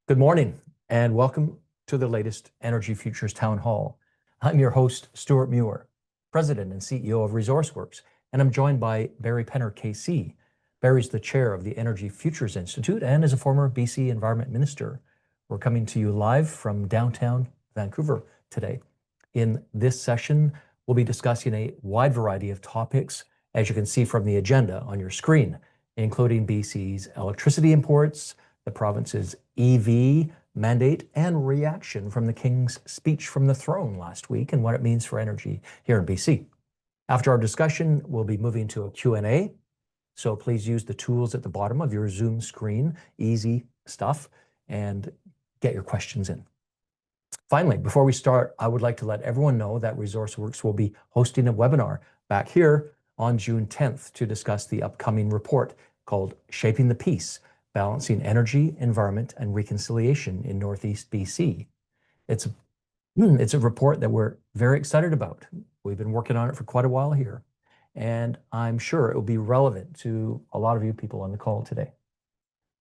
Good morning and welcome to the latest Energy Futures Town Hall. I'm your host, Stewart Muir, President and CEO of ResourceWorks, and I'm joined by Barry Penner, KC. Barry's the chair of the Energy Futures Institute and is a former BC Environment Minister. We're coming to you live from downtown Vancouver today. In this session, we'll be discussing a wide variety of topics, as you can see from the agenda on your screen, including BC's electricity imports, the province's EV mandate, and reaction from the King's speech from the throne last week and what it means for energy here in BC. After our discussion, we'll be moving to a Q&A, so please use the tools at the bottom of your Zoom screen, easy stuff, and get your questions in. Finally, before we start, I would like to let everyone know that ResourceWorks will be hosting a webinar back here on June 10th to discuss the upcoming report called Shaping the Peace, Balancing Energy, Environment, and Reconciliation in Northeast BC. It's a report that we're very excited about. We've been working on it for quite a while here, and I'm sure it will be relevant to a lot of you people on the call today.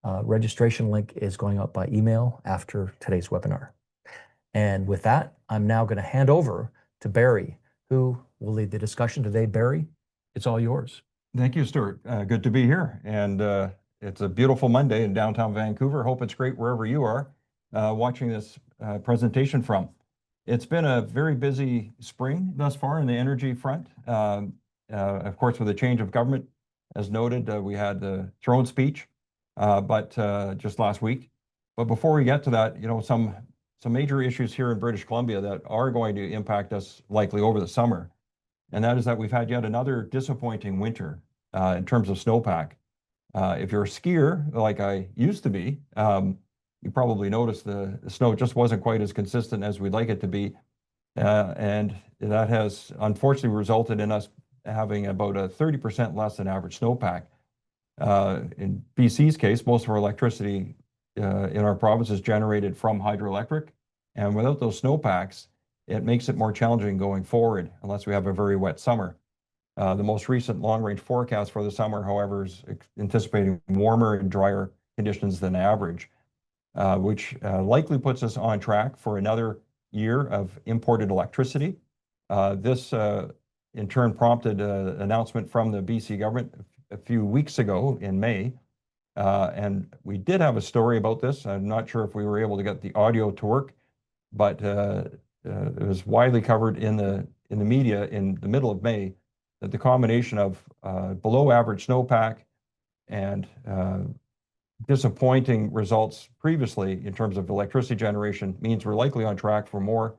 Registration link is going out by email after today's webinar. And with that, I'm now going to hand over to Barry, who will lead the discussion today. Barry, it's all yours. Thank you, Stuart. Good to be here. And it's a beautiful Monday in downtown Vancouver. Hope it's great wherever you are watching this presentation from. It's been a very busy spring thus far in the energy front. Of course, with the change of government, as noted, we had the throne speech, but just last week. But before we get to that, some major issues here in British Columbia that are going to impact us likely over the summer. And that is that we've had yet another disappointing winter in terms of snowpack. If you're a skier, like I used to be, you probably noticed the snow just wasn't quite as consistent as we'd like it to be. And that has unfortunately resulted in us having about a 30% less than average snowpack. In BC's case, most of our electricity in our province is generated from hydroelectric. And without those snowpacks, it makes it more challenging going forward unless we have a very wet summer. The most recent long-range forecast for the summer, however, is anticipating warmer and drier conditions than average, which likely puts us on track for another year of imported electricity. This, in turn, prompted an announcement from the BC government a few weeks ago in May. And we did have a story about this. I'm not sure if we were able to get the audio to work, but it was widely covered in the media in the middle of May that the combination of below average snowpack and disappointing results previously in terms of electricity generation means we're likely on track for more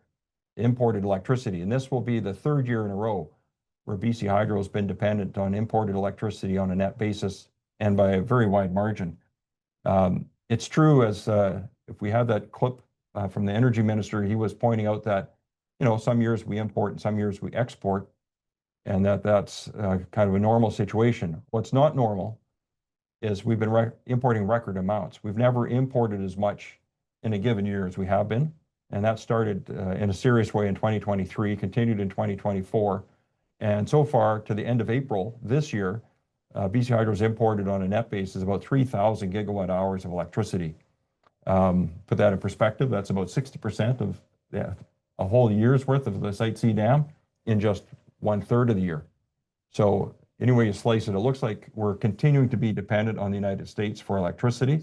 imported electricity. And this will be the third year in a row where BC Hydro has been dependent on imported electricity on a net basis and by a very wide margin. It's true, as if we had that clip from the energy minister, he was pointing out that, some years we import and some years we export, and that's kind of a normal situation. What's not normal is we've been importing record amounts. We've never imported as much in a given year as we have been, and that started in a serious way in 2023, continued in 2024, and so far to the end of April this year, BC Hydro has imported on a net basis about 3,000 gigawatt hours of electricity. Put that in perspective, that's about 60% of a whole year's worth of the Site C dam in just 1/3 of the year. So anyway you slice it, it looks like we're continuing to be dependent on the United States for electricity.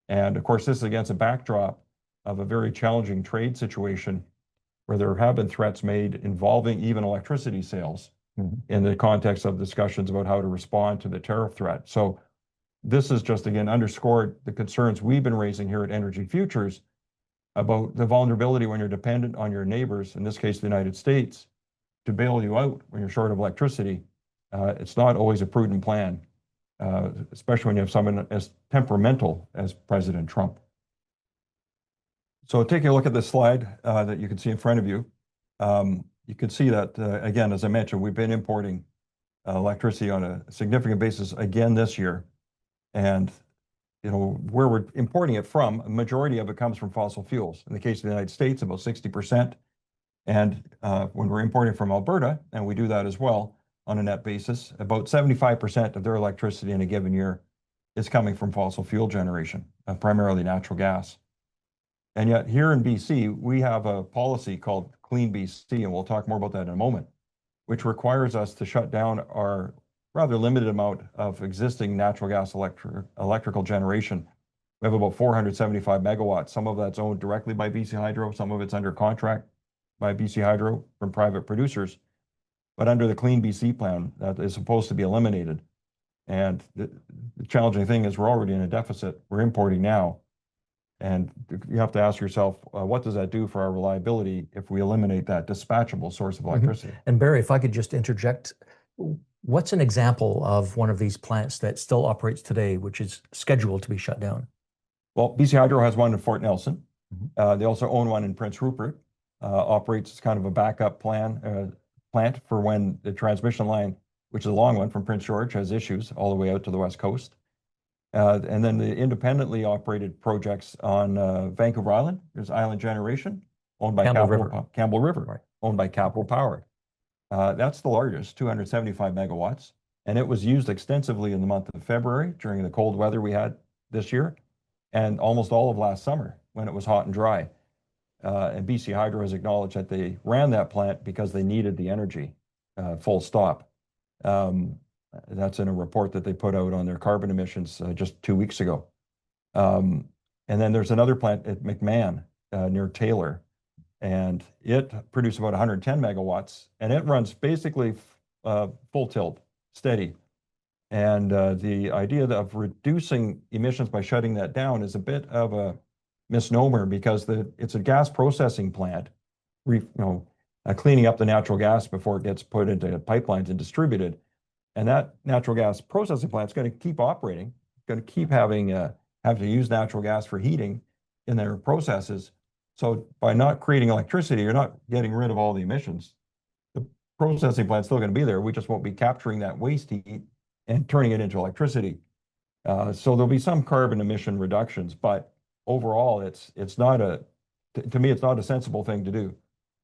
And of course, this is against a backdrop of a very challenging trade situation where there have been threats made involving even electricity sales in the context of discussions about how to respond to the tariff threat. So this has just again underscored the concerns we've been raising here at Energy Futures about the vulnerability when you're dependent on your neighbors, in this case, the United States, to bail you out when you're short of electricity. It's not always a prudent plan, especially when you have someone as temperamental as President Trump. So taking a look at this slide that you can see in front of you, you can see that, again, as I mentioned, we've been importing electricity on a significant basis again this year. And where we're importing it from, a majority of it comes from fossil fuels. In the case of the United States, about 60%. And when we're importing from Alberta, and we do that as well on a net basis, about 75% of their electricity in a given year is coming from fossil fuel generation, primarily natural gas. And yet here in BC, we have a policy called CleanBC, and we'll talk more about that in a moment, which requires us to shut down our rather limited amount of existing natural gas electrical generation. We have about 475 megawatts. Some of that's owned directly by BC Hydro, some of it's under contract by BC Hydro from private producers. But under the CleanBC plan, that is supposed to be eliminated. And the challenging thing is we're already in a deficit. We're importing now. And you have to ask yourself, what does that do for our reliability if we eliminate that dispatchable source of electricity? And Barry, if I could just interject, what's an example of one of these plants that still operates today, which is scheduled to be shut down? Well, BC Hydro has one in Fort Nelson. They also own one in Prince Rupert. Operates as kind of a backup plant for when the transmission line, which is a long one from Prince George, has issues all the way out to the west coast. And then the independently operated projects on Vancouver Island, there's Island Generation, owned by Campbell River, Right. owned by Capital Power. That's the largest, 275 megawatts. And it was used extensively in the month of February during the cold weather we had this year, and almost all of last summer when it was hot and dry. And BC Hydro has acknowledged that they ran that plant because they needed the energy, full stop. That's in a report that they put out on their carbon emissions just 2 weeks ago. And then there's another plant at McMahon near Taylor, and it produced about 110 megawatts, and it runs basically full tilt, steady. And the idea of reducing emissions by shutting that down is a bit of a misnomer because it's a gas processing plant, cleaning up the natural gas before it gets put into pipelines and distributed. And that natural gas processing plant is going to keep operating, going to keep having have to use natural gas for heating in their processes. So by not creating electricity, you're not getting rid of all the emissions. The processing plant's still going to be there. We just won't be capturing that waste heat and turning it into electricity. So there'll be some carbon emission reductions, but overall, it's not to me, it's not a sensible thing to do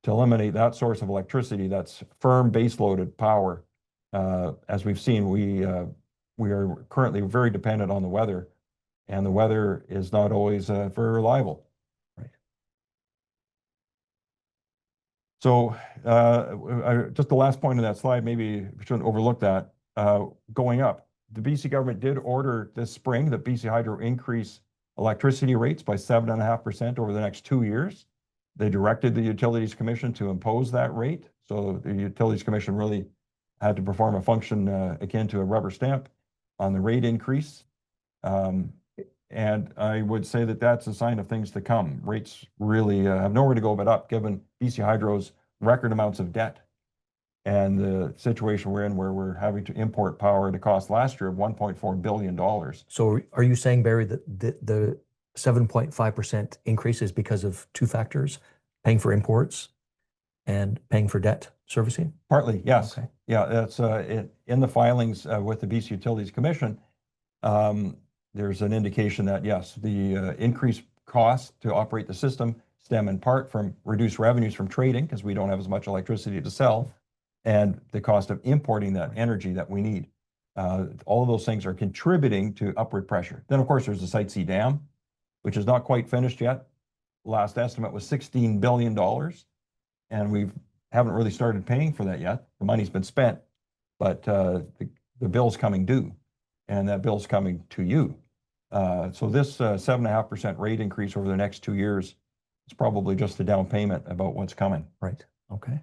to eliminate that source of electricity that's firm base-loaded power. As we've seen, we are currently very dependent on the weather, and the weather is not always very reliable. Right. So just the last point of that slide, maybe we shouldn't overlook that. Going up, the BC government did order this spring that BC Hydro increase electricity rates by 7.5% over the next 2 years. They directed the Utilities Commission to impose that rate. So the Utilities Commission really had to perform a function akin to a rubber stamp on the rate increase. And I would say that that's a sign of things to come. Rates really have nowhere to go but up, given BC Hydro's record amounts of debt and the situation we're in where we're having to import power at a cost last year of $1.4 billion. So are you saying, Barry, that the 7.5% increase is because of two factors, paying for imports and paying for debt servicing? Partly, yes. Okay. Yeah, that's in the filings with the BC Utilities Commission. There's an indication that, yes, the increased costs to operate the system stem in part from reduced revenues from trading because we don't have as much electricity to sell, and the cost of importing that energy that we need. All of those things are contributing to upward pressure. Then, of course, there's the Site C Dam, which is not quite finished yet. Last estimate was $16 billion, and we haven't really started paying for that yet. The money's been spent, but the bill's coming due, and that bill's coming to you. So this 7.5% rate increase over the next 2 years is probably just a down payment about what's coming. Right. Okay.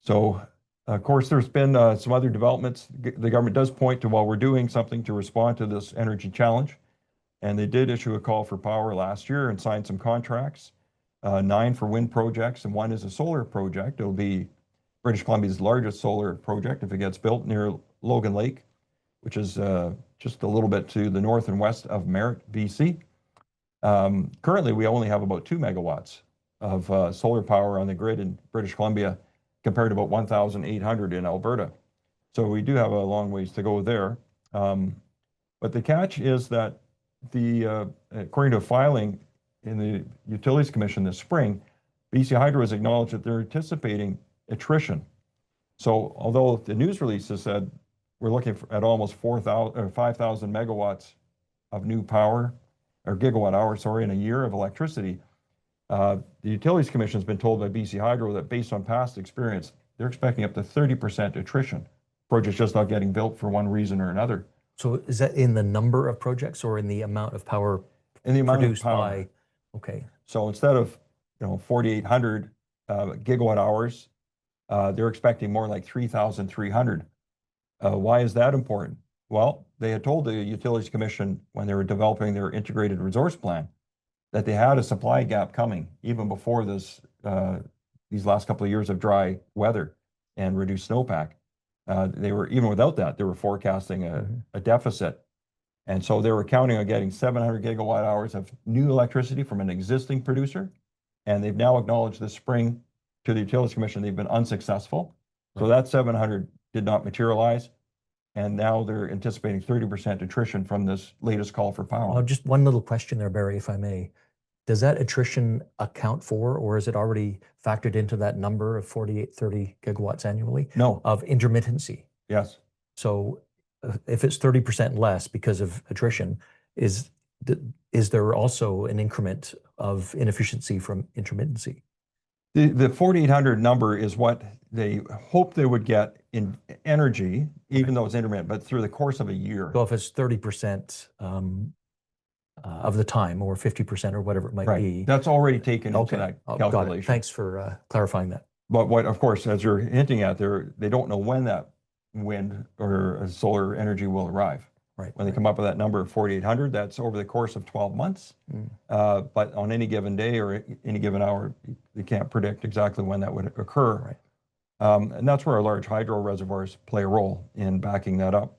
So, of course, there's been some other developments. The government does point to, while we're doing something to respond to this energy challenge, and they did issue a call for power last year and signed some contracts, 9 for wind projects, and 1 is a solar project. It'll be British Columbia's largest solar project if it gets built near Logan Lake, which is just a little bit to the north and west of Merritt, BC. Currently, we only have about 2 megawatts of solar power on the grid in British Columbia, compared to about 1,800 in Alberta. So we do have a long ways to go there. But the catch is that according to a filing in the Utilities Commission this spring, BC Hydro has acknowledged that they're anticipating attrition. So although the news release has said we're looking at almost 5,000 megawatts of new power, or gigawatt hours, sorry, in a year of electricity. The Utilities Commission has been told by BC Hydro that based on past experience, they're expecting up to 30% attrition. Projects just not getting built for one reason or another. So is that in the number of projects or in the amount of power In the amount of produced power. by? Okay. So instead of 4,800 gigawatt hours, they're expecting more like 3,300. Why is that important? Well, they had told the Utilities Commission when they were developing their integrated resource plan that they had a supply gap coming even before this these last couple of years of dry weather and reduced snowpack. They were, even without that, they were forecasting a deficit. And so they were counting on getting 700 gigawatt hours of new electricity from an existing producer. And they've now acknowledged this spring to the Utilities Commission they've been unsuccessful. So that 700 did not materialize. And now they're anticipating 30% attrition from this latest call for power. Just one little question there, Barry, if I may. Does that attrition account for, or is it already factored into that number of 4830 gigawatts annually? No. Of intermittency? Yes. So if it's 30% less because of attrition, is there also an increment of inefficiency from intermittency? The 4,800 number is what they hope they would get in energy, even though it's intermittent, but through the course of a year. So if it's 30% of the time, or 50% or whatever it might be. That's already taken into that calculation. Got it. Thanks for clarifying that. But what, of course, as you're hinting at, they don't know when that wind or solar energy will arrive. Right. When they come up with that number of 4,800, that's over the course of 12 months. But on any given day or any given hour, you can't predict exactly when that would occur. Right. And that's where our large hydro reservoirs play a role in backing that up.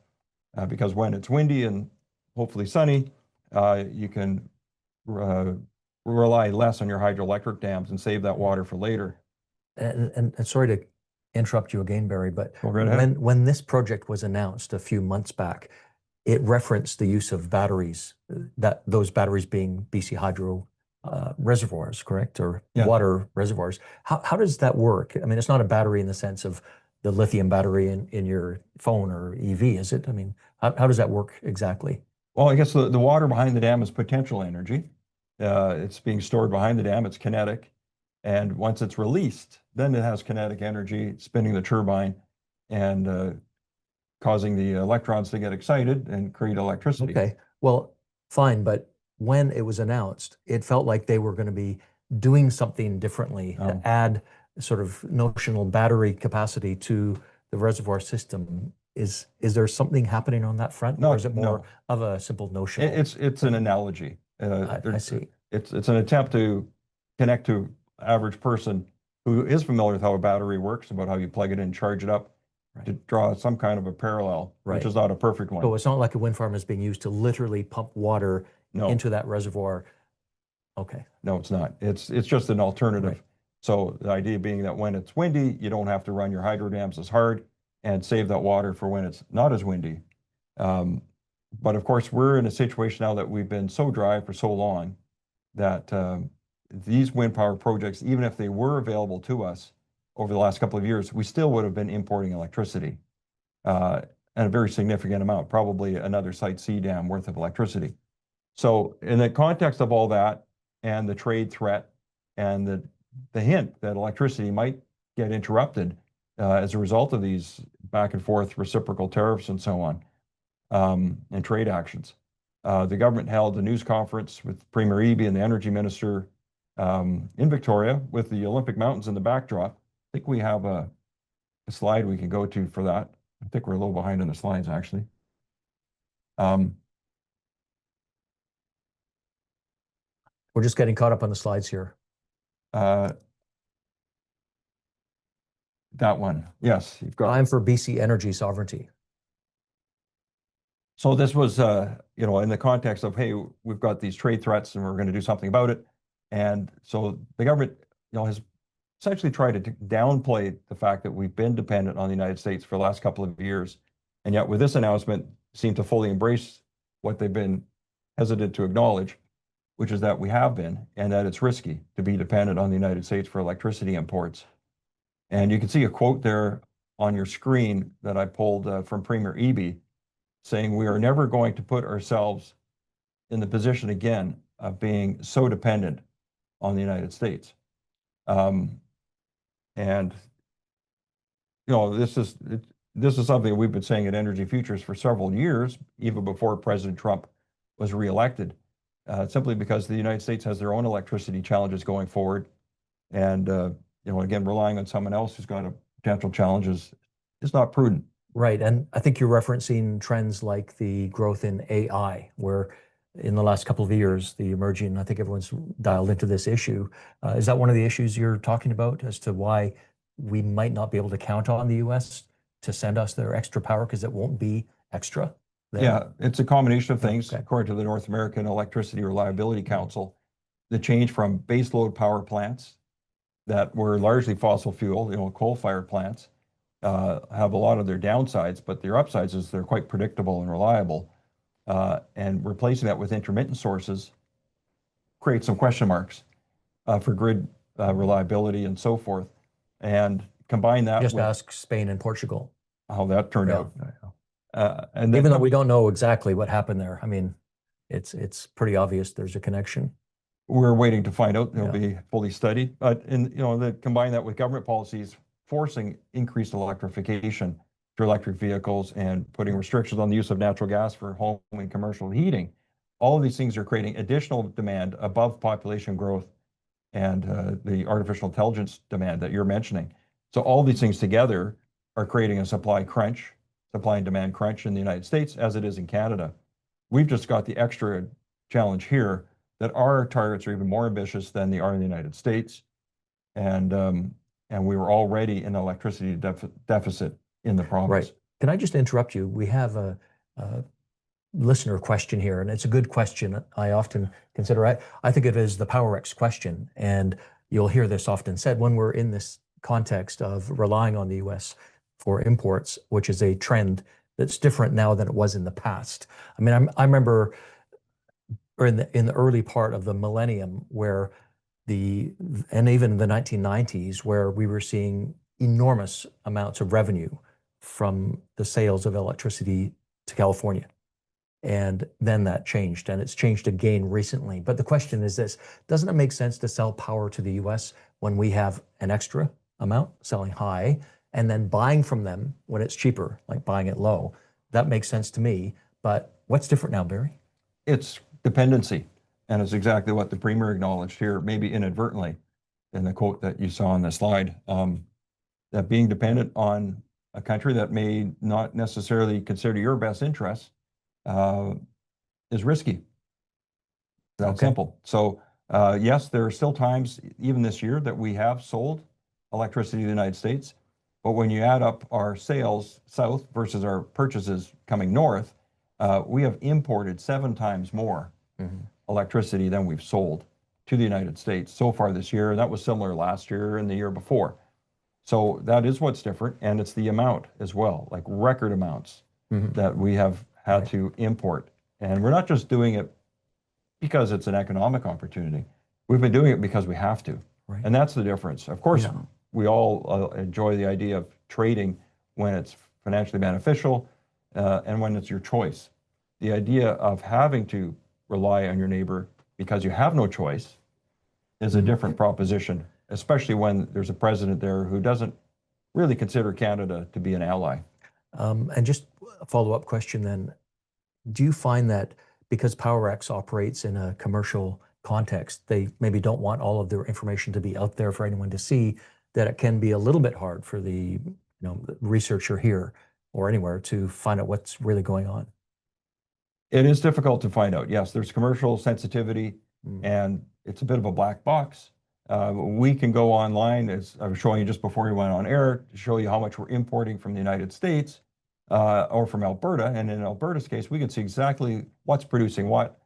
Because when it's windy and hopefully sunny, you can rely less on your hydroelectric dams and save that water for later. And sorry to interrupt you again, Barry, but right when this project was announced a few months back, it referenced the use of batteries, those batteries being BC Hydro reservoirs, correct? Or water reservoirs. How does that work? I mean, it's not a battery in the sense of the lithium battery in your phone or EV, is it? I mean, how does that work exactly? Well, I guess the water behind the dam is potential energy. It's being stored behind the dam. It's kinetic. And once it's released, then it has kinetic energy spinning the turbine and causing the electrons to get excited and create electricity. Okay, well, fine. But when it was announced, it felt like they were going to be doing something differently to add sort of notional battery capacity to the reservoir system. Is there something happening on that front? No, or is it more of a simple notion? It's an analogy. I see. It's an attempt to connect to average person who is familiar with how a battery works, about how you plug it in, charge it up, to draw some kind of a parallel, which is not a perfect one. So it's not like a wind farm is being used to literally pump water into that reservoir. Okay. No, it's not. It's just an alternative. Right. So the idea being that when it's windy, you don't have to run your hydro dams as hard and save that water for when it's not as windy. But of course, we're in a situation now that we've been so dry for so long that these wind power projects, even if they were available to us over the last couple of years, we still would have been importing electricity, and a very significant amount, probably another Site C dam worth of electricity. So in the context of all that and the trade threat and the hint that electricity might get interrupted as a result of these back and forth reciprocal tariffs and so on, and trade actions, the government held a news conference with Premier Eby and the Energy Minister in Victoria with the Olympic Mountains in the backdrop. I think we have a slide we can go to for that. I think we're a little behind on the slides, actually. We're just getting caught up on the slides here. That one, yes, you've got. Time for BC energy sovereignty. So this was, in the context of, hey, we've got these trade threats and we're going to do something about it. And so the government, has essentially tried to downplay the fact that we've been dependent on the United States for the last couple of years. And yet with this announcement, seem to fully embrace what they've been hesitant to acknowledge, which is that we have been, and that it's risky to be dependent on the United States for electricity imports. And you can see a quote there on your screen that I pulled from Premier Eby saying, "We are never going to put ourselves in the position again of being so dependent on the United States. And this is something we've been saying at Energy Futures for several years, even before President Trump was reelected, simply because the United States has their own electricity challenges going forward. And, again, relying on someone else who's got a potential challenges is not prudent. Right. And I think you're referencing trends like the growth in AI, where in the last couple of years, the emerging, I think everyone's dialed into this issue. Is that one of the issues you're talking about as to why we might not be able to count on the US to send us their extra power because it won't be extra there? Yeah, it's a combination of things. Okay. According to the North American Electricity Reliability Council, the change from baseload power plants that were largely fossil fuel, coal-fired plants, have a lot of their downsides, but their upsides is they're quite predictable and reliable. And replacing that with intermittent sources creates some question marks for grid reliability and so forth. And combine that Just with ask Spain and Portugal. how that turned Yeah. out. And then Even though we don't know exactly what happened there, I mean, it's pretty obvious there's a connection. we're waiting to find out. It'll Yeah. be fully studied. But combine that with government policies forcing increased electrification through electric vehicles and putting restrictions on the use of natural gas for home and commercial heating. All of these things are creating additional demand above population growth and the artificial intelligence demand that you're mentioning. So all these things together are creating a supply and demand crunch in the United States as it is in Canada. We've just got the extra challenge here that our targets are even more ambitious than they are in the United States. And we were already in an electricity deficit in the province. Right. Can I just interrupt you? We have a listener question here, and it's a good question. I often consider, I think it is the PowerX question, and you'll hear this often said when we're in this context of relying on the US for imports, which is a trend that's different now than it was in the past. I mean, I remember in the early part of the millennium where and even the 1990s, where we were seeing enormous amounts of revenue from the sales of electricity to California. And then that changed, and it's changed again recently. But the question is this: doesn't it make sense to sell power to the US when we have an extra amount, selling high, and then buying from them when it's cheaper, like buying it low? That makes sense to me. But what's different now, Barry? It's dependency. And it's exactly what the Premier acknowledged here, maybe inadvertently, in the quote that you saw on the slide, that being dependent on a country that may not necessarily consider your best interests is risky. That's simple. So yes, there are still times, even this year, that we have sold electricity to the United States. But when you add up our sales south versus our purchases coming north, we have imported 7 times more electricity than we've sold to the United States so far this year. And that was similar last year and the year before. So that is what's different. And it's the amount as well, like record amounts that we have had to import. And we're not just doing it because it's an economic opportunity. We've been doing it because we have to. Right. And that's the difference. Of course, we all enjoy the idea of trading when it's financially beneficial and when it's your choice. The idea of having to rely on your neighbor because you have no choice is a different proposition, especially when there's a president there who doesn't really consider Canada to be an ally. And just a follow-up question then, do you find that because PowerX operates in a commercial context, they maybe don't want all of their information to be out there for anyone to see, that it can be a little bit hard for the researcher here or anywhere to find out what's really going on? It is difficult to find out. Yes, there's commercial sensitivity and it's a bit of a black box. We can go online, as I was showing you just before we went on air, to show you how much we're importing from the United States or from Alberta. And in Alberta's case, we can see exactly what's producing what,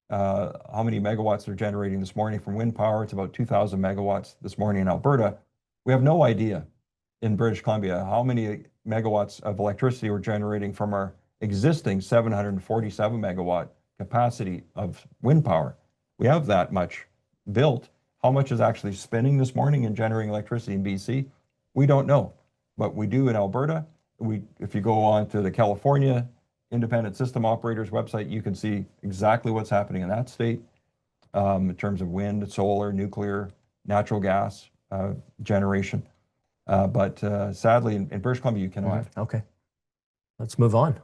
how many megawatts they're generating this morning from wind power. It's about 2,000 megawatts this morning in Alberta. We have no idea in British Columbia how many megawatts of electricity we're generating from our existing 747 megawatt capacity of wind power. We have that much built. How much is actually spinning this morning and generating electricity in BC? We don't know, but we do in Alberta. If you go on to the California independent system operators website, you can see exactly what's happening in that state in terms of wind, solar, nuclear, natural gas generation. But sadly, in British Columbia, you cannot. Okay, let's move on.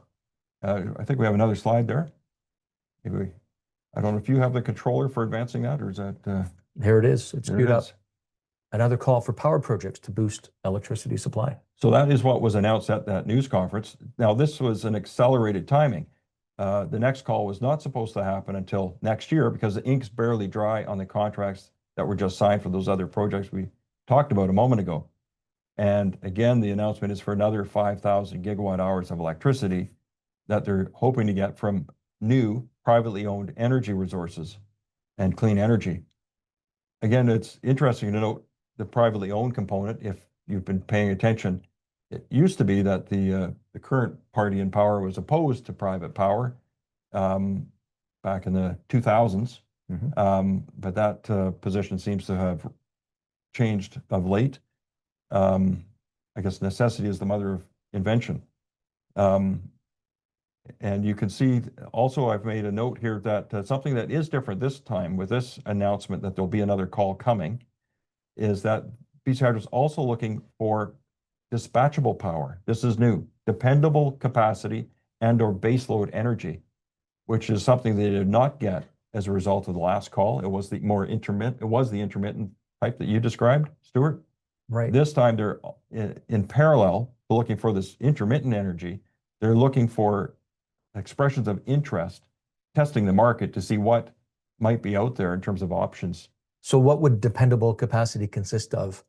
I think we have another slide there. Maybe I don't know if you have the controller for advancing that, or is that? Here it is. It's there queued it up. is. Another call for power projects to boost electricity supply. So that is what was announced at that news conference. Now, this was an accelerated timing. The next call was not supposed to happen until next year because the ink's barely dry on the contracts that were just signed for those other projects we talked about a moment ago. And again, the announcement is for another 5,000 gigawatt hours of electricity that they're hoping to get from new privately owned energy resources and clean energy. Again, it's interesting to note the privately owned component. If you've been paying attention, it used to be that the current party in power was opposed to private power back in the 2000s. But that position seems to have changed of late. I guess necessity is the mother of invention. And you can see also, I've made a note here that something that is different this time with this announcement that there'll be another call coming is that BC Hydro is also looking for dispatchable power. This is new, dependable capacity and or baseload energy, which is something they did not get as a result of the last call. It was the more intermittent, it was the intermittent type that you described, Stewart. Right. This time they're in parallel looking for this intermittent energy. They're looking for expressions of interest, testing the market to see what might be out there in terms of options. So what would dependable capacity consist of?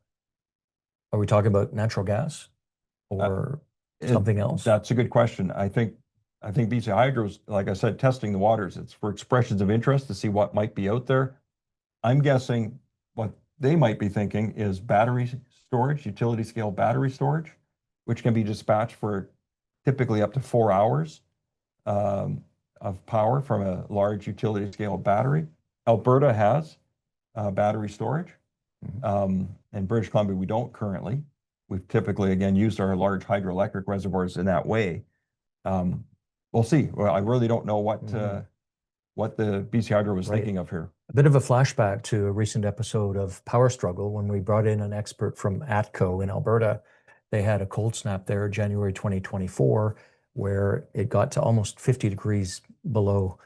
Are we talking about natural gas or something else? That's a good question. I think BC Hydro's, like I said, testing the waters. It's for expressions of interest to see what might be out there. I'm guessing what they might be thinking is battery storage, utility scale battery storage, which can be dispatched for typically up to 4 hours of power from a large utility scale battery. Alberta has battery storage. In British Columbia, we don't currently. We've typically, again, used our large hydroelectric reservoirs in that way. We'll see. Well, I really don't know what the BC Hydro was thinking of here. A bit of a flashback to a recent episode of Power Struggle when we brought in an expert from ATCO in Alberta. They had a cold snap there, January 2024, where it got to almost 50 degrees below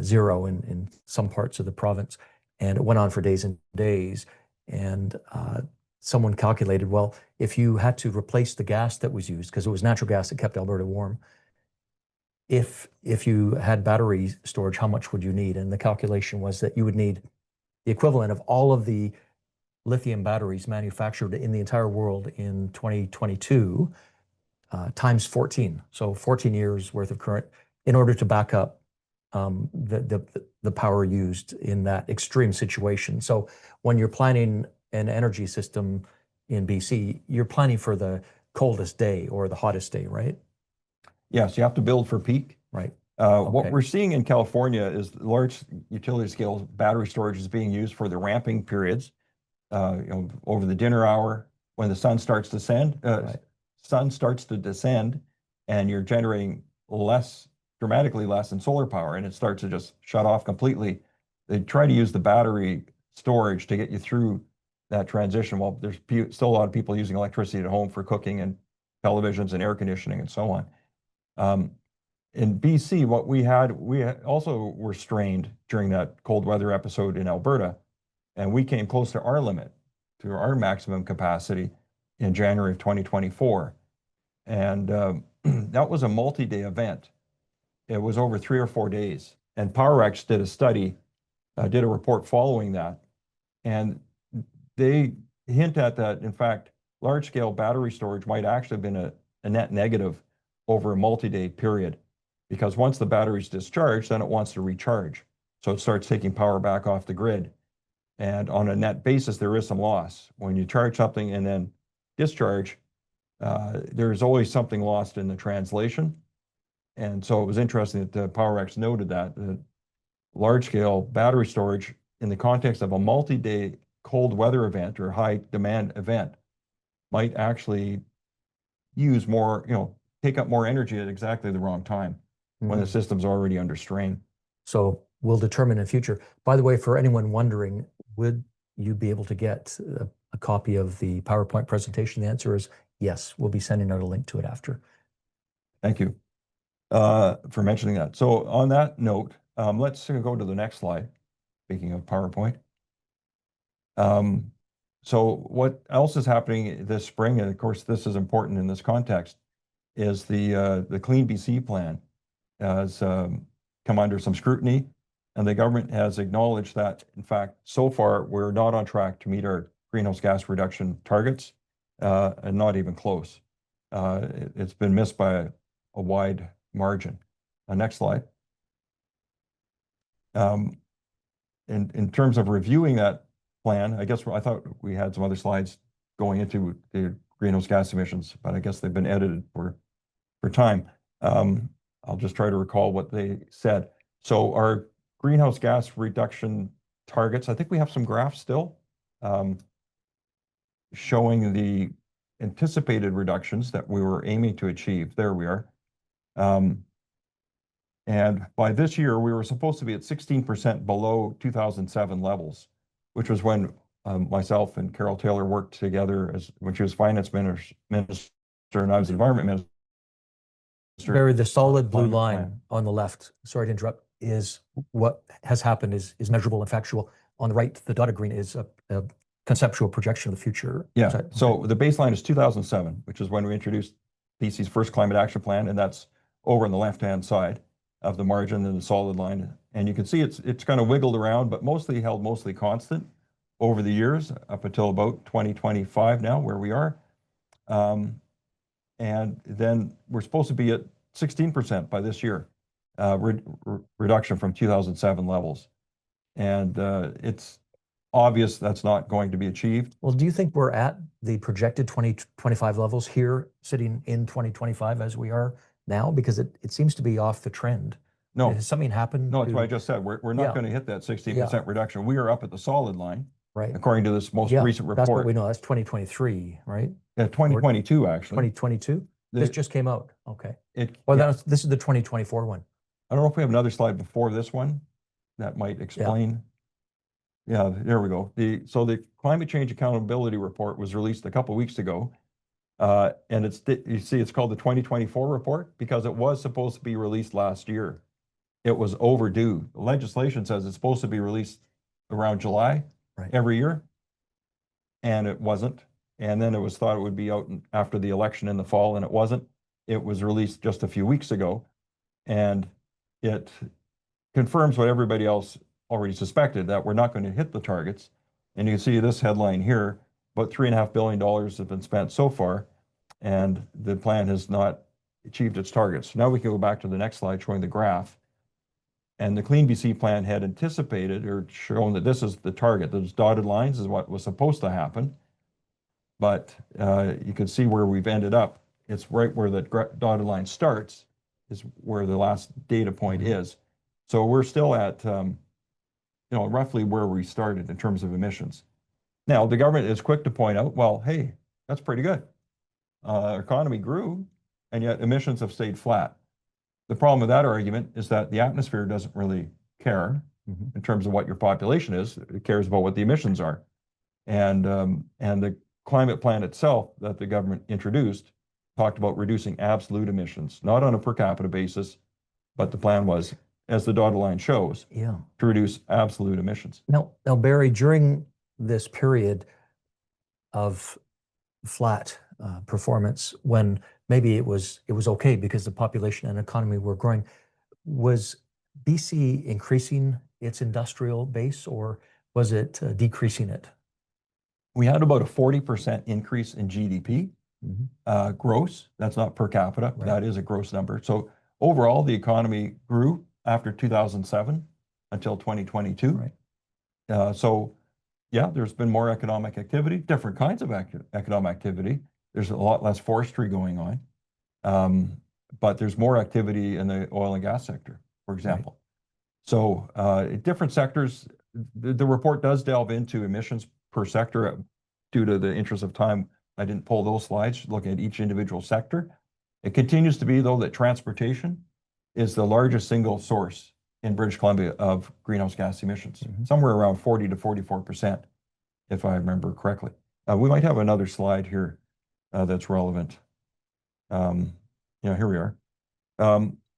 zero in some parts of the province. And it went on for days and days. And someone calculated, well, if you had to replace the gas that was used, because it was natural gas that kept Alberta warm, if you had battery storage, how much would you need? And the calculation was that you would need the equivalent of all of the lithium batteries manufactured in the entire world in 2022 times 14. So 14 years worth of current in order to back up the power used in that extreme situation. So when you're planning an energy system in BC, you're planning for the coldest day or the hottest day, right? Yes, you have to build for peak. Right. What we're seeing in California is large utility scale battery storage is being used for the ramping periods, over the dinner hour when the sun starts to descend, and you're generating dramatically less than solar power, and it starts to just shut off completely. They try to use the battery storage to get you through that transition. Well, there's still a lot of people using electricity at home for cooking and televisions and air conditioning and so on. In BC, we also were strained during that cold weather episode in Alberta, and we came close to our limit, to our maximum capacity in January of 2024. And that was a multi-day event. It was over 3 or 4 days. And PowerX did a study, did a report following that. And they hint at that, in fact, large-scale battery storage might actually have been a net negative over a multi-day period, because once the battery's discharged, then it wants to recharge. So it starts taking power back off the grid. And on a net basis, there is some loss. When you charge something and then discharge, there's always something lost in the translation. And so it was interesting that PowerX noted that large-scale battery storage in the context of a multi-day cold weather event or high demand event might actually use more, take up more energy at exactly the wrong time. when the system's already under strain. So we'll determine in future. By the way, for anyone wondering, would you be able to get a copy of the PowerPoint presentation? The answer is yes. We'll be sending out a link to it after. Thank you for mentioning that. So on that note, let's go to the next slide. Speaking of PowerPoint. So what else is happening this spring, and of course this is important in this context, is the CleanBC plan has come under some scrutiny, and the government has acknowledged that, in fact, so far we're not on track to meet our greenhouse gas reduction targets, and not even close. It's been missed by a wide margin. Next slide. In terms of reviewing that plan, I guess I thought we had some other slides going into the greenhouse gas emissions, but I guess they've been edited for time. I'll just try to recall what they said. So our greenhouse gas reduction targets, I think we have some graphs still showing the anticipated reductions that we were aiming to achieve. There we are. And by this year, we were supposed to be at 16% below 2007 levels, which was when myself and Carol Taylor worked together when she was finance minister and I was environment minister. Barry, the solid blue line on the left, sorry to interrupt, is what has happened is measurable and factual. On the right, the dotted green is a conceptual projection of the future. Yeah, so the baseline is 2007, which is when we introduced BC's first climate action plan, and that's over on the left-hand side of the margin and the solid line. And you can see it's kind of wiggled around, but mostly held mostly constant over the years up until about 2025 now, where we are. And then we're supposed to be at 16% by this year, reduction from 2007 levels. And it's obvious that's not going to be achieved. Well, do you think we're at the projected 2025 levels here, sitting in 2025 as we are now? Because it seems to be off the trend. No. Has something happened? No, that's what I just said. We're not going to hit that 16% reduction. We are up at the solid line, right? According to this most recent report. That's what we know. That's 2023, right? Yeah, 2022 actually. 2022? This just came out. Okay. Well, this is the 2024 one. I don't know if we have another slide before this one that might explain. Yeah, there we go. So the Climate Change Accountability Report was released a couple of weeks ago. And you see it's called the 2024 report because it was supposed to be released last year. It was overdue. The legislation says it's supposed to be released around July every year, and it wasn't. And then it was thought it would be out after the election in the fall, and it wasn't. It was released just a few weeks ago, and it confirms what everybody else already suspected, that we're not going to hit the targets. And you can see this headline here, about $3.5 billion have been spent so far, and the plan has not achieved its targets. Now we can go back to the next slide showing the graph. And the CleanBC plan had anticipated or shown that this is the target. Those dotted lines is what was supposed to happen. But you can see where we've ended up. It's right where the dotted line starts is where the last data point is. So we're still at roughly where we started in terms of emissions. Now, the government is quick to point out, well, hey, that's pretty good. Our economy grew, and yet emissions have stayed flat. The problem with that argument is that the atmosphere doesn't really care in terms of what your population is. It cares about what the emissions are. And the climate plan itself that the government introduced talked about reducing absolute emissions, not on a per capita basis, but the plan was, as the dotted line shows, to reduce absolute emissions. Now, Barry, during this period of flat performance, when maybe it was okay because the population and economy were growing, was BC increasing its industrial base, or was it decreasing it? We had about a 40% increase in GDP, gross. That's not per capita. That is a gross number. So overall, the economy grew after 2007 until 2022. So yeah, there's been more economic activity, different kinds of economic activity. There's a lot less forestry going on, but there's more activity in the oil and gas sector, for example. So different sectors, the report does delve into emissions per sector. Due to the interest of time, I didn't pull those slides looking at each individual sector. It continues to be, though, that transportation is the largest single source in British Columbia of greenhouse gas emissions, somewhere around 40 to 44%, if I remember correctly. We might have another slide here that's relevant. Here we are.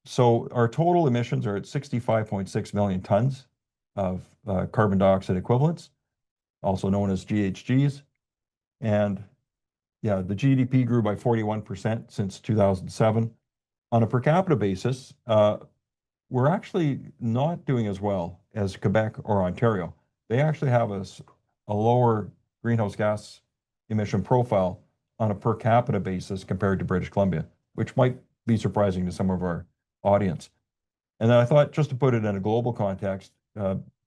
So our total emissions are at 65.6 million tons of carbon dioxide equivalents, also known as GHGs. And yeah, the GDP grew by 41% since 2007. On a per capita basis, we're actually not doing as well as Quebec or Ontario. They actually have a lower greenhouse gas emission profile on a per capita basis compared to British Columbia, which might be surprising to some of our audience. And then I thought, just to put it in a global context,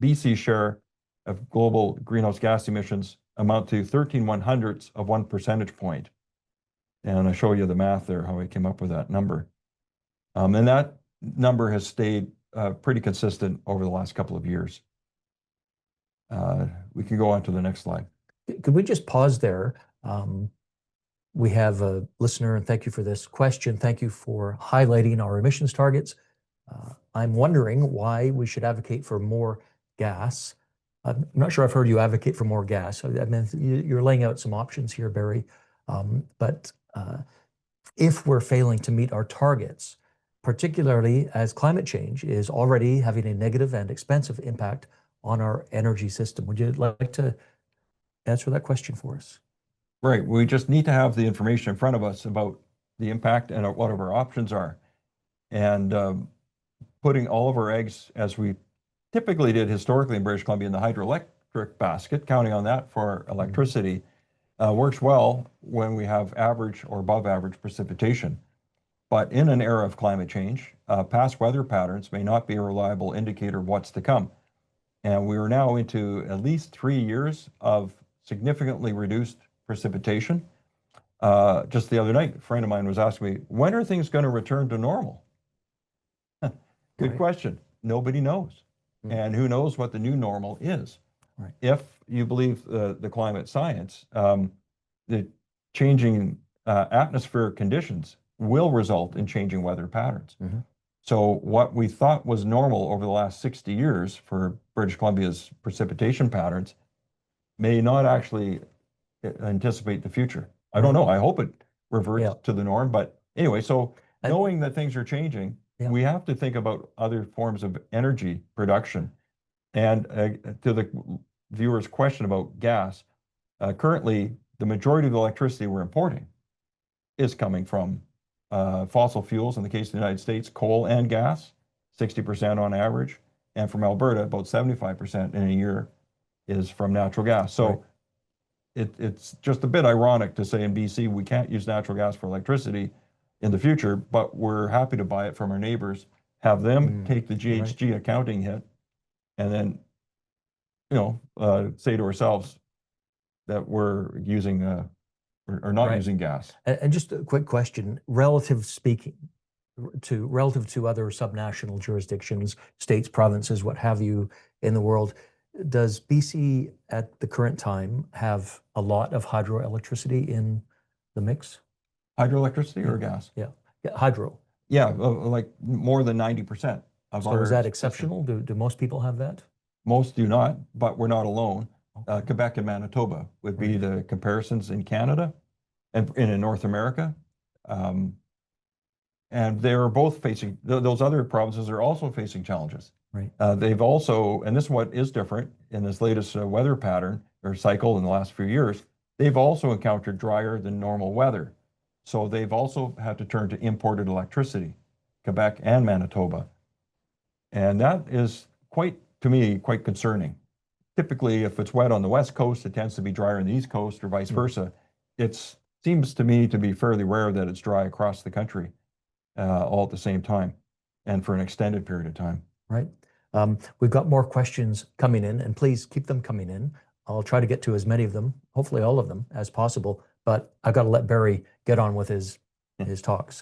BC's share of global greenhouse gas emissions amount to 13/100ths of 1 percentage point. And I show you the math there, how I came up with that number. And that number has stayed pretty consistent over the last couple of years. We can go on to the next slide. Could we just pause there? We have a listener, and thank you for this question. Thank you for highlighting our emissions targets. I'm wondering why we should advocate for more gas. I'm not sure I've heard you advocate for more gas. I mean, you're laying out some options here, Barry. But if we're failing to meet our targets, particularly as climate change is already having a negative and expensive impact on our energy system, would you like to answer that question for us? Right. We just need to have the information in front of us about the impact and what our options are. And putting all of our eggs, as we typically did historically in British Columbia, in the hydroelectric basket, counting on that for electricity, works well when we have average or above average precipitation. But in an era of climate change, past weather patterns may not be a reliable indicator of what's to come. And we are now into at least 3 years of significantly reduced precipitation. Just the other night, a friend of mine was asking me, when are things going to return to normal? Good question. Nobody knows. And who knows what the new normal is? Right. If you believe the climate science, the changing atmospheric conditions will result in changing weather patterns. So what we thought was normal over the last 60 years for British Columbia's precipitation patterns may not actually anticipate the future. I don't know. I hope it reverts to the norm. But anyway, so knowing that things are changing, we have to think about other forms of energy production. And to the viewer's question about gas, currently the majority of the electricity we're importing is coming from fossil fuels. In the case of the United States, coal and gas, 60% on average. And from Alberta, about 75% in a year is from natural gas. So it's just a bit ironic to say in BC we can't use natural gas for electricity in the future, but we're happy to buy it from our neighbors, have them take the GHG accounting hit, and then say to ourselves that we're using or not using gas. And just a quick question, relative to other subnational jurisdictions, states, provinces, what have you in the world, does BC at the current time have a lot of hydroelectricity in the mix? Hydroelectricity or gas? Yeah, hydro. Yeah, like more than 90% of So is that exceptional? Do most people have that? Most do not, but we're not alone. Quebec and Manitoba would be the comparisons in Canada and in North America. And they're both facing, those other provinces are also facing challenges. Right. They've also, and this is what is different in this latest weather pattern or cycle in the last few years, they've also encountered drier than normal weather. So they've also had to turn to imported electricity, Quebec and Manitoba. And that is to me, quite concerning. Typically, if it's wet on the West Coast, it tends to be drier on the East Coast or vice versa. It seems to me to be fairly rare that it's dry across the country all at the same time and for an extended period of time. Right. We've got more questions coming in, and please keep them coming in. I'll try to get to as many of them, hopefully all of them, as possible. But I've got to let Barry get on with his talk.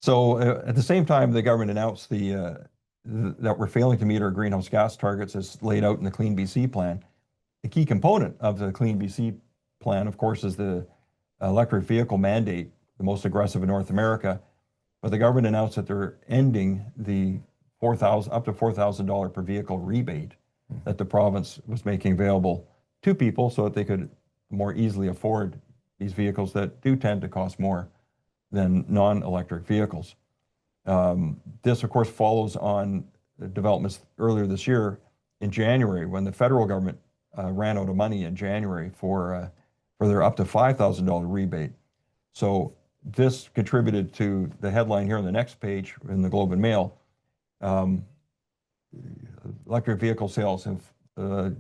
So at the same time, the government announced that we're failing to meet our greenhouse gas targets as laid out in the CleanBC plan. The key component of the CleanBC plan, of course, is the electric vehicle mandate, the most aggressive in North America. but the government announced that they're ending the up to $4,000 per vehicle rebate that the province was making available to people so that they could more easily afford these vehicles that do tend to cost more than non-electric vehicles. This, of course, follows on developments earlier this year in January when the federal government ran out of money in January for their up to $5,000 rebate. So this contributed to the headline here on the next page in the Globe and Mail. Electric vehicle sales have, over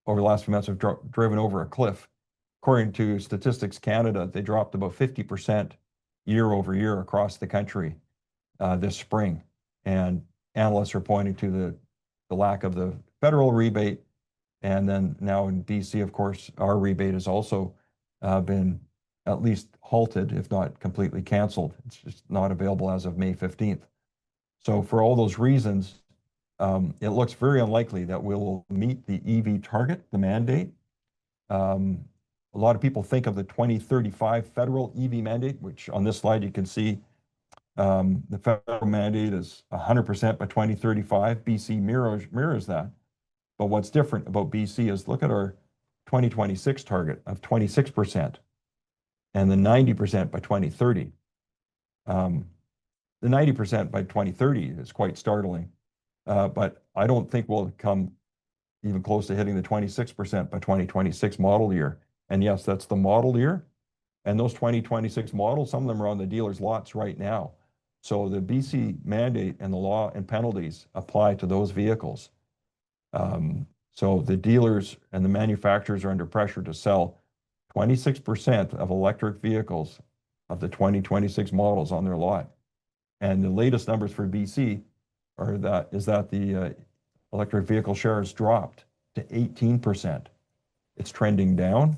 the last few months, have driven over a cliff. According to Statistics Canada, they dropped about 50% year over year across the country this spring. And analysts are pointing to the lack of the federal rebate. And then now in BC, of course, our rebate has also been at least halted, if not completely canceled. It's just not available as of May 15th. So for all those reasons, it looks very unlikely that we'll meet the EV target, the mandate. A lot of people think of the 2035 federal EV mandate, which on this slide you can see the federal mandate is 100% by 2035. BC mirrors that. But what's different about BC is look at our 2026 target of 26% and the 90% by 2030. The 90% by 2030 is quite startling, but I don't think we'll come even close to hitting the 26% by 2026 model year. And yes, that's the model year. And those 2026 models, some of them are on the dealers' lots right now. So the BC mandate and the law and penalties apply to those vehicles. So the dealers and the manufacturers are under pressure to sell 26% of electric vehicles of the 2026 models on their lot. And the latest numbers for BC is that the electric vehicle share has dropped to 18%. It's trending down,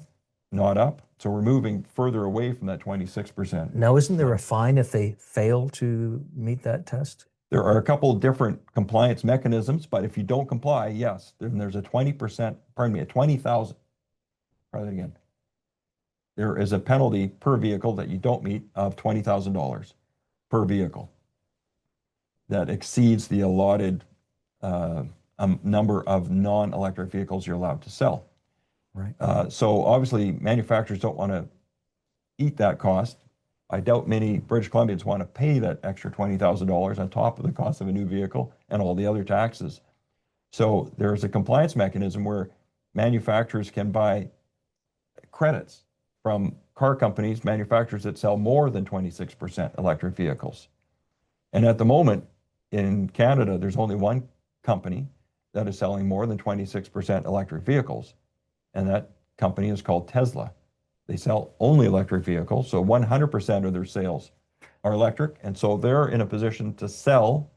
not up. So we're moving further away from that 26%. Now, isn't there a fine if they fail to meet that test? There are a couple of different compliance mechanisms, but if you don't comply, yes, then there's a 20%, pardon me, a 20,000, try that again. There is a penalty per vehicle that you don't meet of $20,000 per vehicle that exceeds the allotted number of non-electric vehicles you're allowed to sell. Right. So obviously manufacturers don't want to eat that cost. I doubt many British Columbians want to pay that extra $20,000 on top of the cost of a new vehicle and all the other taxes. So there's a compliance mechanism where manufacturers can buy credits from car companies, manufacturers that sell more than 26% electric vehicles. And at the moment in Canada, there's only one company that is selling more than 26% electric vehicles. And that company is called Tesla. They sell only electric vehicles, so 100% of their sales are electric, and so they're in a position to sell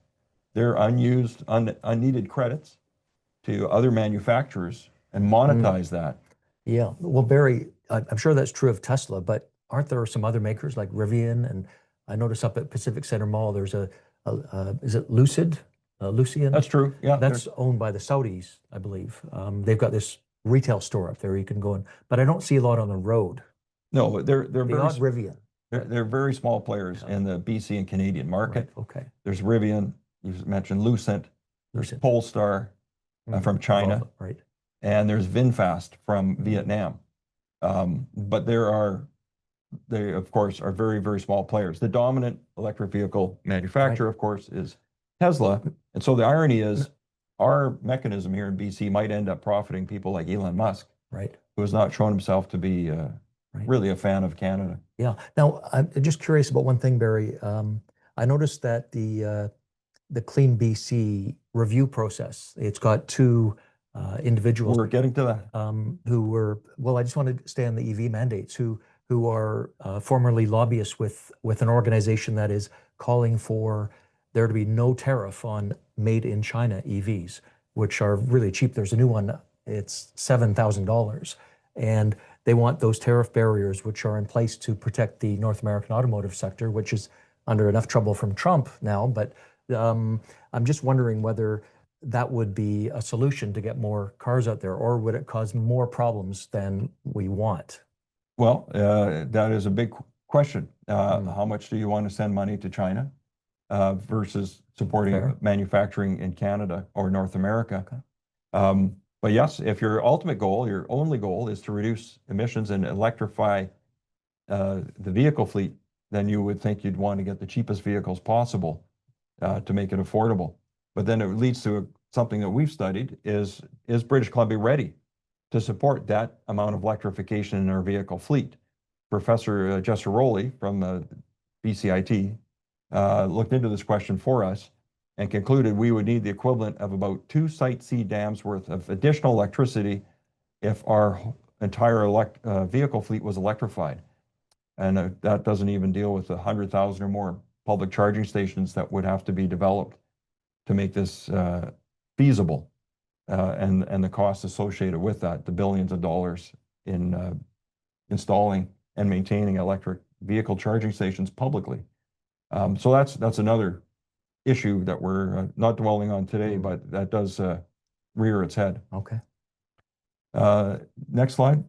their unused, unneeded credits to other manufacturers and monetize that. Yeah, well, Barry, I'm sure that's true of Tesla, but aren't there some other makers like Rivian? And I noticed up at Pacific Center Mall, there's is it Lucid? Lucian? That's true, yeah. That's owned by the Saudis, I believe. They've got this retail store up there you can go in, but I don't see a lot on the road. No, they're Beyond Rivian. They're very small players in the BC and Canadian market. Right, okay. There's Rivian, you mentioned Lucent, there's Polestar from China, right, and there's VinFast from Vietnam. But they of course are very, very small players. The dominant electric vehicle manufacturer, of course, is Tesla. And so the irony is our mechanism here in BC might end up profiting people like Elon Musk, right, who has not shown himself to be really a fan of Canada. Yeah. Now, I'm just curious about one thing, Barry. I noticed that the CleanBC review process, it's got two individuals. We're getting to that. Who were, well, I just wanted to stay on the EV mandates, who are formerly lobbyists with an organization that is calling for there to be no tariff on made in China EVs, which are really cheap. There's a new one, it's $7,000. And they want those tariff barriers, which are in place to protect the North American automotive sector, which is under enough trouble from Trump now. But I'm just wondering whether that would be a solution to get more cars out there, or would it cause more problems than we want? Well, that is a big question. How much do you want to send money to China? versus supporting Fair. manufacturing in Canada or North America. Okay. But yes, if your ultimate goal, your only goal is to reduce emissions and electrify the vehicle fleet, then you would think you'd want to get the cheapest vehicles possible to make it affordable. But then it leads to something that we've studied is British Columbia ready to support that amount of electrification in our vehicle fleet? Professor Jester Rowley from BCIT looked into this question for us and concluded we would need the equivalent of about 2 Site C dams worth of additional electricity if our entire vehicle fleet was electrified. And that doesn't even deal with the 100,000 or more public charging stations that would have to be developed to make this feasible, and the costs associated with that, the billions of dollars in installing and maintaining electric vehicle charging stations publicly. So that's another issue that we're not dwelling on today, but that does rear its head. Okay. Next slide.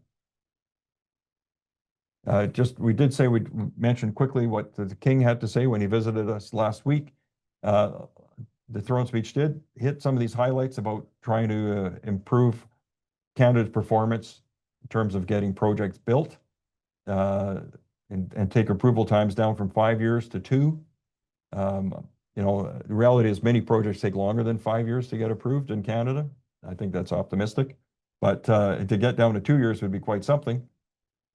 We did say we'd mention quickly what the King had to say when he visited us last week. The throne speech did hit some of these highlights about trying to improve Canada's performance in terms of getting projects built and take approval times down from 5 years to 2. The reality is many projects take longer than 5 years to get approved in Canada. I think that's optimistic, but to get down to 2 years would be quite something.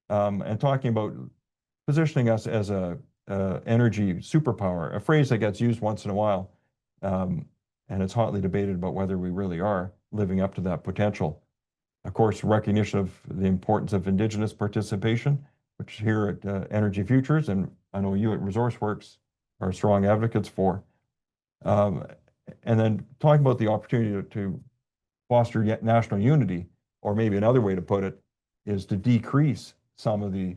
And talking about positioning us as a energy superpower, a phrase that gets used once in a while, and it's hotly debated about whether we really are living up to that potential. Of course, recognition of the importance of Indigenous participation, which here at Energy Futures, and I know you at ResourceWorks are strong advocates for. And then talking about the opportunity to foster national unity, or maybe another way to put it is to decrease some of the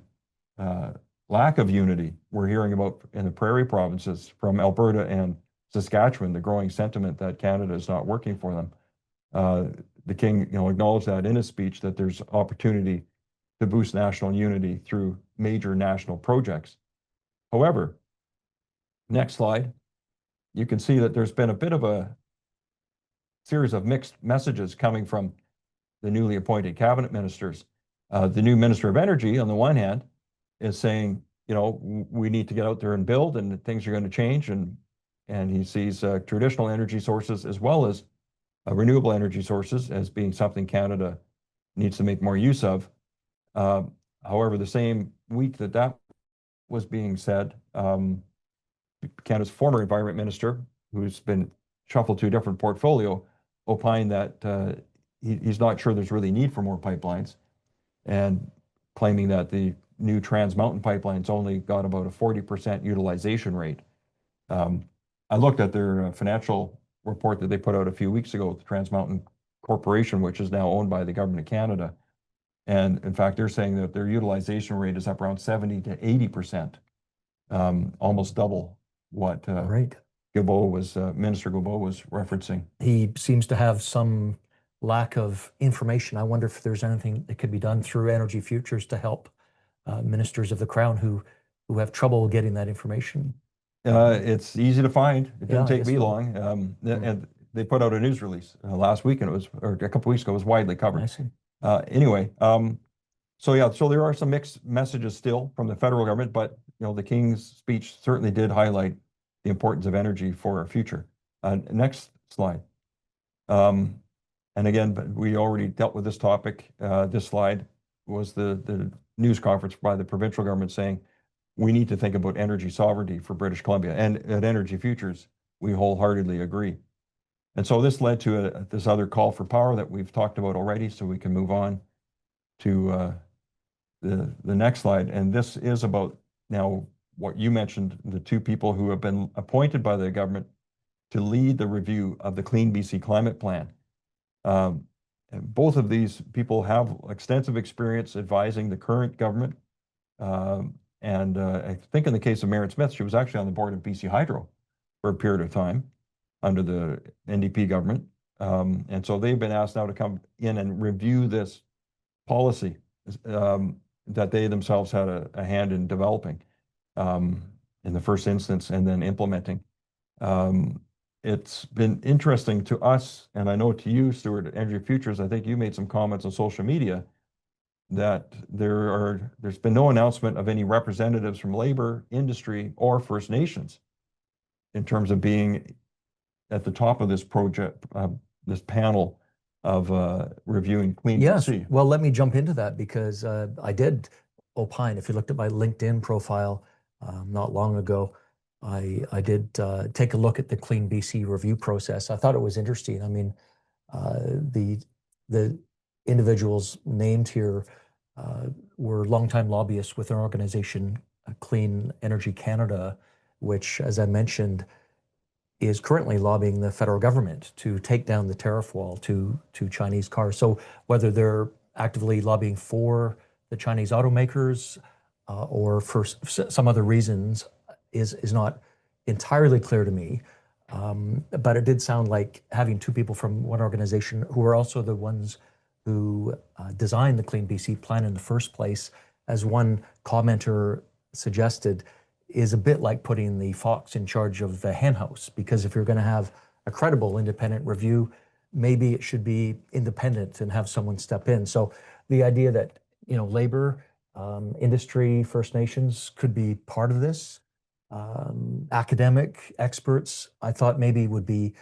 lack of unity we're hearing about in the prairie provinces from Alberta and Saskatchewan, the growing sentiment that Canada is not working for them. The King, acknowledged that in his speech, that there's opportunity to boost national unity through major national projects. However, next slide, you can see that there's been a bit of a series of mixed messages coming from the newly appointed cabinet ministers. The new Minister of Energy, on the one hand, is saying, we need to get out there and build, and things are going to change, and he sees traditional energy sources as well as renewable energy sources as being something Canada needs to make more use of. However, the same week that was being said, Canada's former Environment Minister, who's been shuffled to a different portfolio, opined that he's not sure there's really need for more pipelines, and claiming that the new Trans Mountain pipelines only got about a 40% utilization rate. I looked at their financial report that they put out a few weeks ago with the Trans Mountain Corporation, which is now owned by the Government of Canada. And in fact, they're saying that their utilization rate is up around 70 to 80%, almost double what Right. Minister Guilbeault was referencing. He seems to have some lack of information. I wonder if there's anything that could be done through Energy Futures to help ministers of the Crown who have trouble getting that information. It's easy to find. It didn't take me so. long. And they put out a news release last week, and or a couple weeks ago, it was widely covered. I see. Anyway, so there are some mixed messages still from the federal government, but the King's speech certainly did highlight the importance of energy for our future. Next slide. And again, we already dealt with this topic. This slide was the news conference by the provincial government saying we need to think about energy sovereignty for British Columbia. And at Energy Futures, we wholeheartedly agree. And so this led to this other call for power that we've talked about already, so we can move on to the next slide. And this is about now what you mentioned, the 2 people who have been appointed by the government to lead the review of the CleanBC climate plan. And both of these people have extensive experience advising the current government. And I think in the case of Maren Smith, she was actually on the board of BC Hydro for a period of time under the NDP government. And so they've been asked now to come in and review this policy that they themselves had a hand in developing in the first instance and then implementing. It's been interesting to us, and I know to you, Stewart, at Energy Futures, I think you made some comments on social media that there's been no announcement of any representatives from labor, industry, or First Nations in terms of being at the top of this project, this panel of reviewing Yes, CleanBC. well, let me jump into that because I did opine. If you looked at my LinkedIn profile not long ago, I did take a look at the CleanBC review process. I thought it was interesting. I mean, the individuals named here were longtime lobbyists with an organization, Clean Energy Canada, which, as I mentioned, is currently lobbying the federal government to take down the tariff wall to Chinese cars. So whether they're actively lobbying for the Chinese automakers or for some other reasons is not entirely clear to me. But it did sound like having two people from one organization who are also the ones who designed the CleanBC plan in the first place, as one commenter suggested, is a bit like putting the fox in charge of the henhouse, because if you're going to have a credible independent review, maybe it should be independent and have someone step in. So the idea that, labor, industry, First Nations could be part of this, academic experts, I thought maybe would be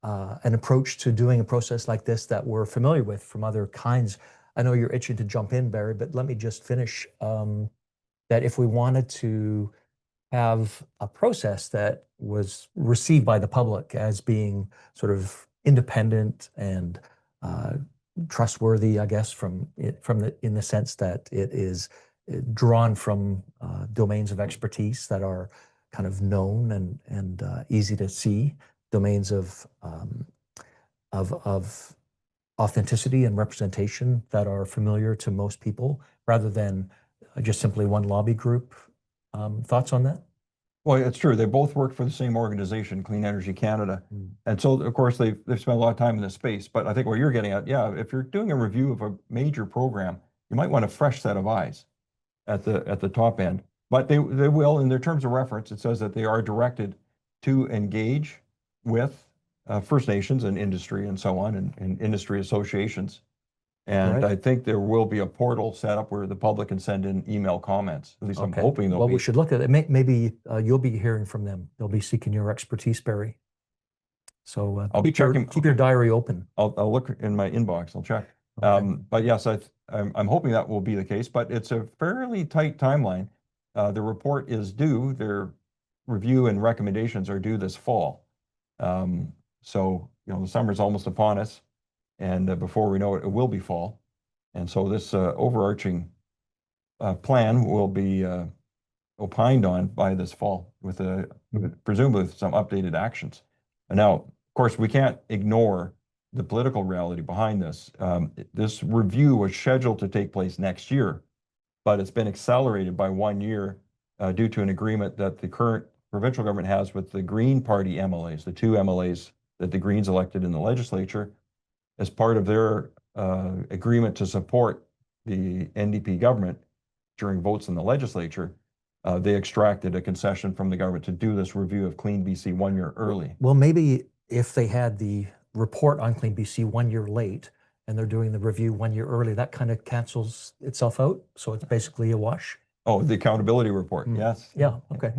an approach to doing a process like this that we're familiar with from other kinds. I know you're itching to jump in, Barry, but let me just finish that if we wanted to have a process that was received by the public as being sort of independent and trustworthy, I guess, in the sense that it is drawn from domains of expertise that are kind of known and easy to see, domains of authenticity and representation that are familiar to most people, rather than just simply one lobby group. Thoughts on that? Well, it's true. They both work for the same organization, Clean Energy Canada. And so, of course, they've spent a lot of time in this space. But I think what you're getting at, yeah, if you're doing a review of a major program, you might want a fresh set of eyes at the top end. But they will, in their terms of reference, it says that they are directed to engage with First Nations and industry and so on, and industry associations. And Right. I think there will be a portal set up where the public can send in email comments. At least I'm hoping there'll Well, be. we should look at it. Maybe you'll be hearing from them. They'll be seeking your expertise, Barry. So I'll be checking. Keep your diary open. I'll look in my inbox. I'll check. Okay. But yes, I'm hoping that will be the case. But it's a fairly tight timeline. The report is due. Their review and recommendations are due this fall. So the summer's almost upon us, and before we know it, it will be fall. And so this overarching plan will be opined on by this fall with presumably some updated actions. And now, of course, we can't ignore the political reality behind this. This review was scheduled to take place next year, but it's been accelerated by 1 year due to an agreement that the current provincial government has with the Green Party MLAs, the two MLAs that the Greens elected in the legislature, as part of their agreement to support the NDP government during votes in the legislature. They extracted a concession from the government to do this review of CleanBC 1 year early. Well, maybe if they had the report on CleanBC 1 year late and they're doing the review 1 year early, that kind of cancels itself out. So it's basically a wash. Oh, the accountability report. Yes. Yeah. Okay.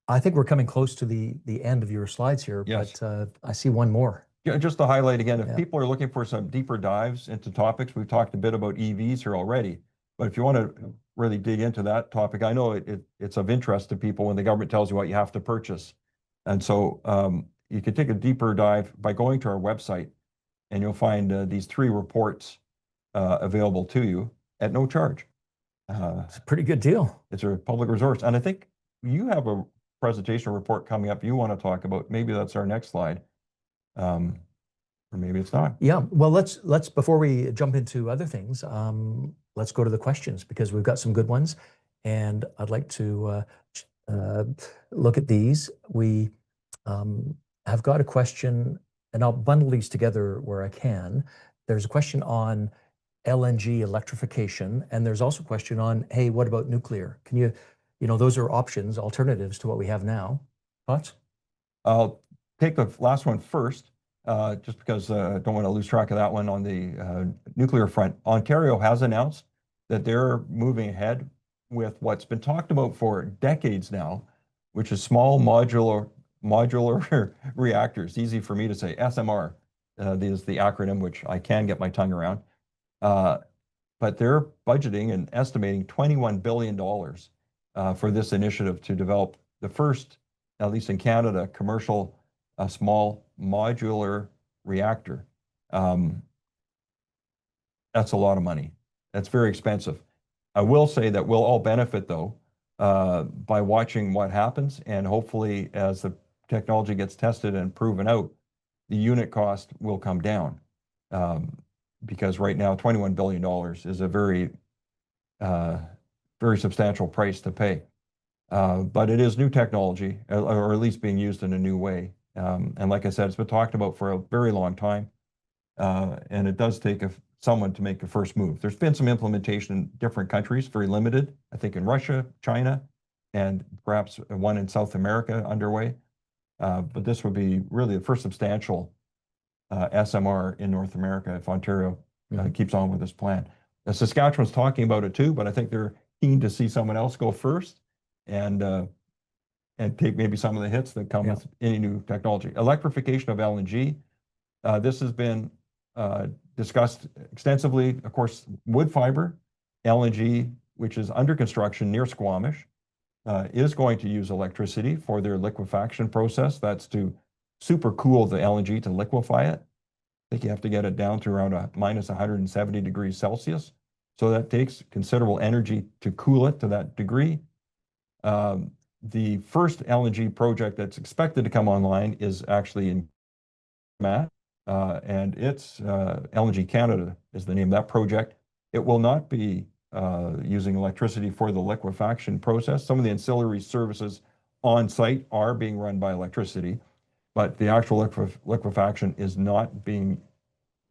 I think we're coming close to the end of your slides here, Yes. but I see one more. Yeah, just to highlight again, if people are looking for some deeper dives into topics, we've talked a bit about EVs here already, but if you want to really dig into that topic, I know it's of interest to people when the government tells you what you have to purchase. And so you can take a deeper dive by going to our website, and you'll find these 3 reports available to you at no charge. It's a pretty good deal. It's a public resource. And I think you have a presentation report coming up you want to talk about. Maybe that's our next slide. Or maybe it's not. Yeah, well, let's before we jump into other things, let's go to the questions, because we've got some good ones, and I'd like to look at these. We have got a question, and I'll bundle these together where I can. There's a question on LNG electrification, and there's also a question on, hey, what about nuclear? Can you, those are options, alternatives to what we have now. Thoughts? I'll take the last one first, just because I don't want to lose track of that one on the nuclear front. Ontario has announced that they're moving ahead with what's been talked about for decades now, which is small modular reactors. Easy for me to say. SMR is the acronym, which I can get my tongue around. But they're budgeting and estimating $21 billion for this initiative to develop the first, at least in Canada, commercial small modular reactor. That's a lot of money. That's very expensive. I will say that we'll all benefit, though, by watching what happens, and hopefully as the technology gets tested and proven out, the unit cost will come down. Because right now, $21 billion is a very, very substantial price to pay. But it is new technology, or at least being used in a new way. And like I said, it's been talked about for a very long time. And it does take someone to make a first move. There's been some implementation in different countries, very limited, I think in Russia, China, and perhaps one in South America underway. But this would be really the first substantial SMR in North America if Ontario keeps on with this plan. Saskatchewan's talking about it too, but I think they're keen to see someone else go first and take maybe some of the hits that come with any new technology. Electrification of LNG. This has been discussed extensively. Of course, wood fiber LNG, which is under construction near Squamish, is going to use electricity for their liquefaction process. That's to super cool the LNG to liquefy it. I think you have to get it down to around minus 170 degrees Celsius. So that takes considerable energy to cool it to that degree. The first LNG project that's expected to come online is actually in Matt, and it's LNG Canada is the name of that project. It will not be using electricity for the liquefaction process. Some of the ancillary services on site are being run by electricity, but the actual liquefaction is not being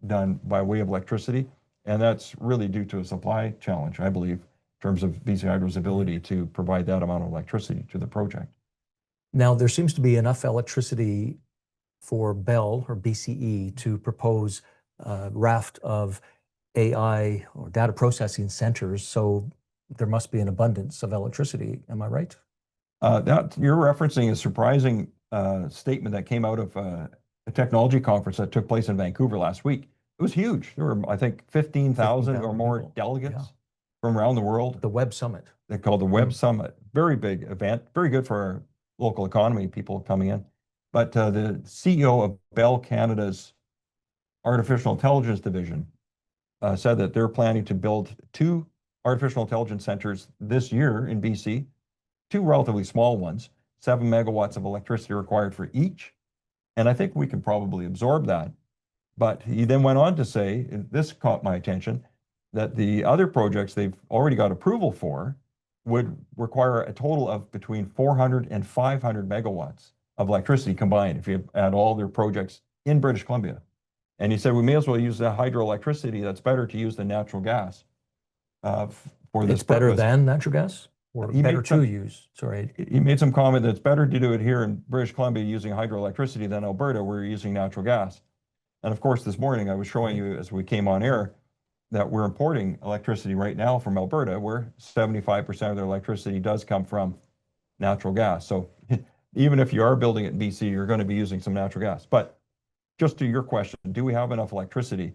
done by way of electricity. And that's really due to a supply challenge, I believe, in terms of BC Hydro's ability to provide that amount of electricity to the project. Now, there seems to be enough electricity for Bell or BCE to propose a raft of AI or data processing centers. So there must be an abundance of electricity. Am I right? That you're referencing a surprising statement that came out of a technology conference that took place in Vancouver last week. It was huge. There were, I think, 15,000 or more people, delegates from around the world. The Web Summit. They called the Web Summit. Very big event, very good for our local economy, people coming in. But the CEO of Bell Canada's artificial intelligence division said that they're planning to build 2 artificial intelligence centers this year in BC, 2 relatively small ones, 7 megawatts of electricity required for each. And I think we can probably absorb that. But he then went on to say, and this caught my attention, that the other projects they've already got approval for would require a total of between 400 and 500 megawatts of electricity combined if you add all their projects in British Columbia. And he said, we may as well use the hydroelectricity. That's better to use than natural gas for this It's better purpose. than natural gas? Or better to use? Sorry. He made some comment that it's better to do it here in British Columbia using hydroelectricity than Alberta, where you're using natural gas. And of course, this morning I was showing you as we came on air that we're importing electricity right now from Alberta, where 75% of their electricity does come from natural gas. So even if you are building it in BC, you're going to be using some natural gas. But just to your question, do we have enough electricity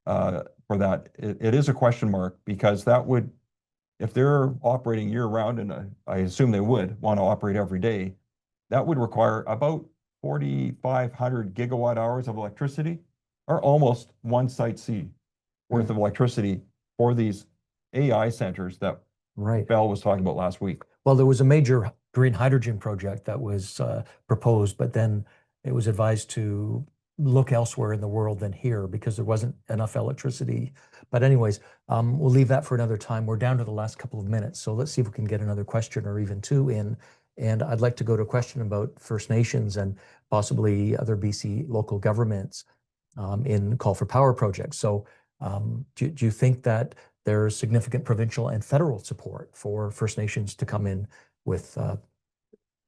for that? It is a question mark, because that would, if they're operating year round, and I assume they would want to operate every day, that would require about 4,500 gigawatt hours of electricity, or almost one Site C worth of electricity for these AI centers that Bell was talking about last week. Well, there was a major green hydrogen project that was proposed, but then it was advised to look elsewhere in the world than here because there wasn't enough electricity. But anyways, we'll leave that for another time. We're down to the last couple of minutes, so let's see if we can get another question or even 2 in. And I'd like to go to a question about First Nations and possibly other BC local governments in call for power projects. So do you think that there's significant provincial and federal support for First Nations to come in with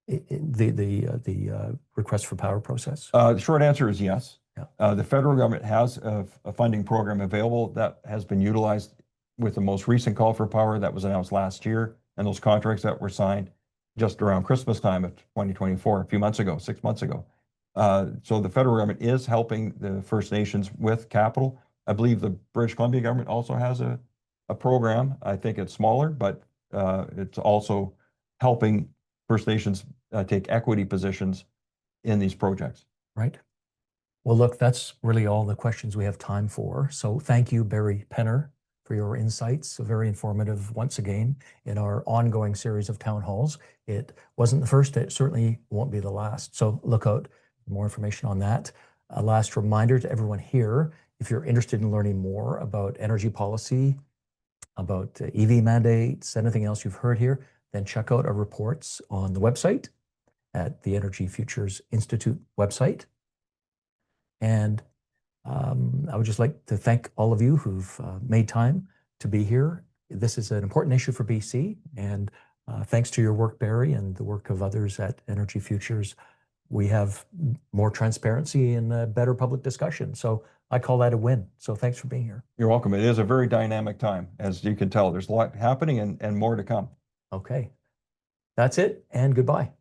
the request for power process? The short answer is yes. Yeah. The federal government has a funding program available that has been utilized with the most recent call for power that was announced last year, and those contracts that were signed just around Christmas time of 2024, a few months ago, 6 months ago. So the federal government is helping the First Nations with capital. I believe the British Columbia government also has a program. I think it's smaller, but it's also helping First Nations take equity positions in these projects. Right. Well, look, that's really all the questions we have time for. So thank you, Barry Penner, for your insights. So very informative once again in our ongoing series of town halls. It wasn't the first, it certainly won't be the last. So look out for more information on that. A last reminder to everyone here, if you're interested in learning more about energy policy, about EV mandates, anything else you've heard here, then check out our reports on the website at the Energy Futures Institute website. And I would just like to thank all of you who've made time to be here. This is an important issue for BC, and thanks to your work, Barry, and the work of others at Energy Futures, we have more transparency and better public discussion. So I call that a win. So thanks for being here. You're welcome. It is a very dynamic time, as you can tell. There's a lot happening and more to come. Okay. That's it, and goodbye.